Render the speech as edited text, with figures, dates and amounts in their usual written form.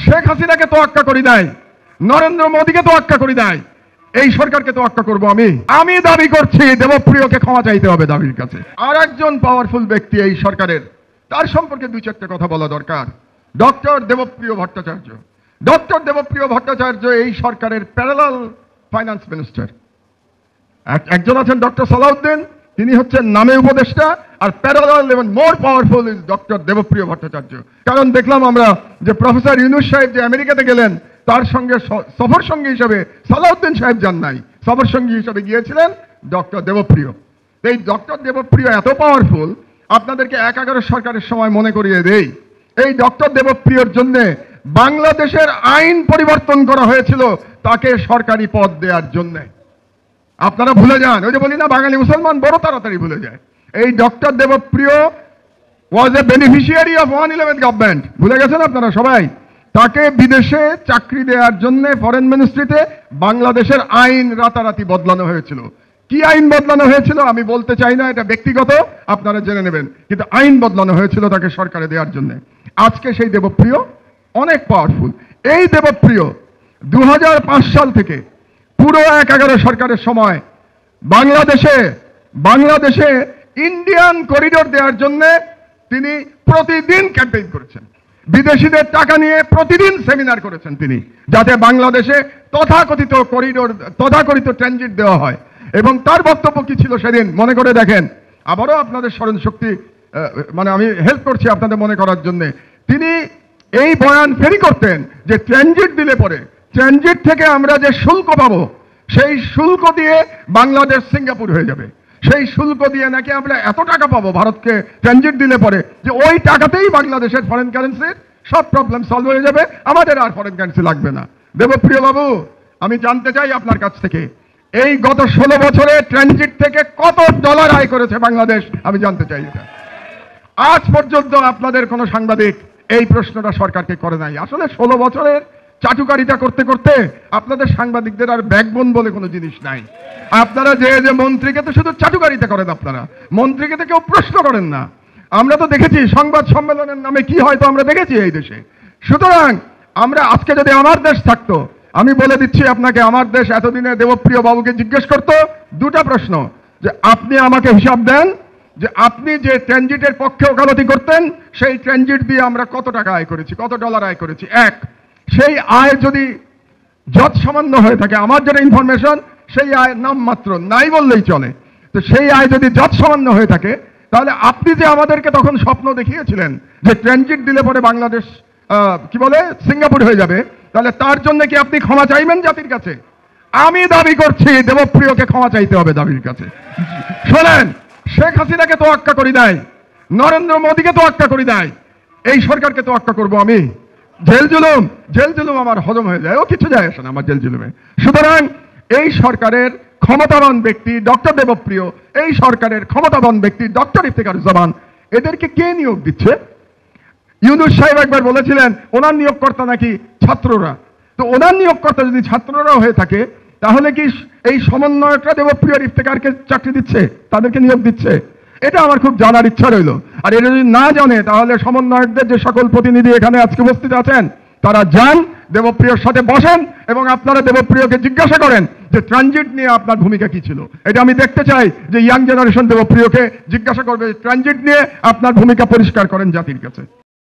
শেখ হাসিনাকে তোয়াক্কা করি নাই, নরেন্দ্র মোদীকে তোয়াক্কা করি নাই, এই সরকারকে তোয়াক্কা করব আমি দাবি করছি দেবপ্রিয়কে ক্ষমা চাইতে হবে দাবির কাছে। আর একজন পাওয়ারফুল ব্যক্তি এই সরকারের, তার সম্পর্কে দুই চারটে কথা বলা দরকার। ডক্টর দেবপ্রিয় ভট্টাচার্য। ডক্টর দেবপ্রিয় ভট্টাচার্য এই সরকারের প্যারালাল ফাইন্যান্স মিনিস্টার। একজন আছেন ডক্টর সালাউদ্দিন, তিনি হচ্ছেন নামে উপদেষ্টা, আর প্যারালাল এবং more powerful is doctor Debapriya Bhattacharya. কারণ দেখলাম আমরা যে প্রফেসর ইউনুস সাহেব যে আমেরিকাতে গেলেন, তার সঙ্গে সফর সঙ্গী হিসেবে সালাউদ্দিন সাহেব যান নাই, সফর সঙ্গী হিসেবে গিয়েছিলেন ডক্টর দেবপ্রিয়। এই ডক্টর দেবপ্রিয় এত পাওয়ারফুল, আপনাদেরকে 11 সরকারের সময় মনে করিয়ে দেই, এই ডক্টর দেবপ্রিয়র জন্য বাংলাদেশের আইন পরিবর্তন করা হয়েছিল তাকে সরকারি পদ দেওয়ার জন্য। আপনারা ভুলে যান, ওই যে বলি না বাঙালি মুসলমান বড় তাড়াতাড়ি ভুলে যায়। এই doctor Debapriya was a beneficiary of 111 government, ভুলে গেছেন আপনারা সবাই। তাকে বিদেশে চাকরি দেওয়ার জন্য ফরেন মিনিস্ট্রিতে বাংলাদেশের আইন রাতারাতি বদলানো হয়েছিল। কি আইন বদলানো হয়েছিল আমি বলতে চাই না, এটা ব্যক্তিগত, আপনারা জেনে নেবেন, কিন্তু আইন বদলানো হয়েছিল তাকে সরকারে দেওয়ার জন্য। আজকে সেই দেবপ্রিয় অনেক পাওয়ারফুল। এই দেবপ্রিয় 2005 সাল থেকে পুরো 11 সরকারের সময় বাংলাদেশে ইন্ডিয়ান করিডোর দেওয়ার জন্য তিনি প্রতিদিন ক্যাম্পেইন করেছেন, বিদেশিদের টাকা নিয়ে প্রতিদিন সেমিনার করেছেন তিনি, যাতে বাংলাদেশে তথাকথিত করিডোর, তথাকথিত ট্রানজিট দেওয়া হয়। এবং তার বক্তব্য কি ছিল সেদিন মনে করে দেখেন, আবারও আপনাদের স্মরণ শক্তি মানে আমি হেল্প করছি আপনাদের মনে করার জন্য। তিনি এই বয়ান ফেরি করতেন যে ট্রানজিট দিলে পরে ট্রানজিট থেকে আমরা যে শুল্ক পাবো, সেই শুল্ক দিয়ে বাংলাদেশ সিঙ্গাপুর হয়ে যাবে। সেই শুল্ক দিয়ে নাকি আমরা এত টাকা পাবো ভারতকে ট্রানজিট দিলে পরে, যে ওই টাকাতেই বাংলাদেশের ফরেন কারেন্সির সব প্রবলেম সলভ হয়ে যাবে, আমাদের আর ফরেন কারেন্সি লাগবে না। দেবপ্রিয় বাবু, আমি জানতে চাই আপনার কাছ থেকে, এই গত 16 বছরে ট্রানজিট থেকে কত ডলার আয় করেছে বাংলাদেশ, আমি জানতে চাই এটা। আজ পর্যন্ত আপনাদের কোনো সাংবাদিক এই প্রশ্নটা সরকারকে করে নাই। আসলে 16 বছরের চাটুকারিতা করতে করতে আপনাদের সাংবাদিকদের আর ব্যাকবোন বলে কোনো জিনিস নাই। আপনারা যে মন্ত্রীকে তো শুধু চাটুকারিতা করেন, আপনারা মন্ত্রীকে তো কেউ প্রশ্ন করেন না। আমরা তো দেখেছি সংবাদ সম্মেলনের নামে কি হয়, তো আমরা দেখেছি এই দেশে। সুতরাং আমরা আজকে যদি আমার দেশ থাকতো, আমি বলে দিচ্ছি আপনাকে, আমার দেশ এতদিনে দেবপ্রিয় বাবুকে জিজ্ঞেস করতো দুটা প্রশ্ন, যে আপনি আমাকে হিসাব দেন যে আপনি যে ট্রানজিটের পক্ষে ওকালতি করতেন, সেই ট্রানজিট দিয়ে আমরা কত টাকা আয় করেছি, কত ডলার আয় করেছি। এক, সেই আয় যদি যত সামান্য হয়ে থাকে, আমার যেটা ইনফরমেশন, সেই আয় নামমাত্র, নাই বললেই চলে, তো সেই আয় যদি যত সামান্য হয়ে থাকে, তাহলে আপনি যে আমাদেরকে তখন স্বপ্ন দেখিয়েছিলেন যে ট্রানজিট দিলে পরে বাংলাদেশ কি বলে সিঙ্গাপুর হয়ে যাবে, তাহলে তার জন্য কি আপনি ক্ষমা চাইবেন জাতির কাছে? আমি দাবি করছি দেবপ্রিয়কে ক্ষমা চাইতে হবে দাবির কাছে। শোনেন, শেখ হাসিনাকে তোয়াক্কা করি নাই, নরেন্দ্র মোদীকে তোয়াক্কা করি নাই, এই সরকারকে তোয়াক্কা করব আমি। জেল জুলুম আমার হজম হয়ে যায়, ও কিছু যায় আসে না আমার জেল জুলুমে। সুতরাং এই সরকারের ক্ষমতাবান ব্যক্তি ডক্টর দেবপ্রিয়, এই সরকারের ক্ষমতাবান ব্যক্তি ডক্টর ইফতেখারুজ্জামান, এদেরকে কে নিয়োগ দিচ্ছে? ইউনুস সাহেব একবার বলেছিলেন ওনার নিয়োগকর্তা নাকি ছাত্ররা। তো ওনার নিয়োগকর্তা যদি ছাত্ররাও হয়ে থাকে, তাহলে কি এই সমন্বয়করা দেবপ্রিয় ইফতেখারকে চাকরি দিচ্ছে, তাদেরকে নিয়োগ দিচ্ছে? এটা আমার খুব জানার ইচ্ছা রইল। আর এটা যদি না জানে, তাহলে সমন্বয়কদের যে সকল প্রতিনিধি এখানে আজকে উপস্থিত আছেন, তারা যান দেবপ্রিয়র সাথে বসেন এবং আপনারা দেবপ্রিয়কে জিজ্ঞাসা করেন যে ট্রানজিট নিয়ে আপনার ভূমিকা কি ছিল। এটা আমি দেখতে চাই যে ইয়াং জেনারেশন দেবপ্রিয়কে জিজ্ঞাসা করবে ট্রানজিট নিয়ে আপনার ভূমিকা পরিষ্কার করেন জাতির কাছে।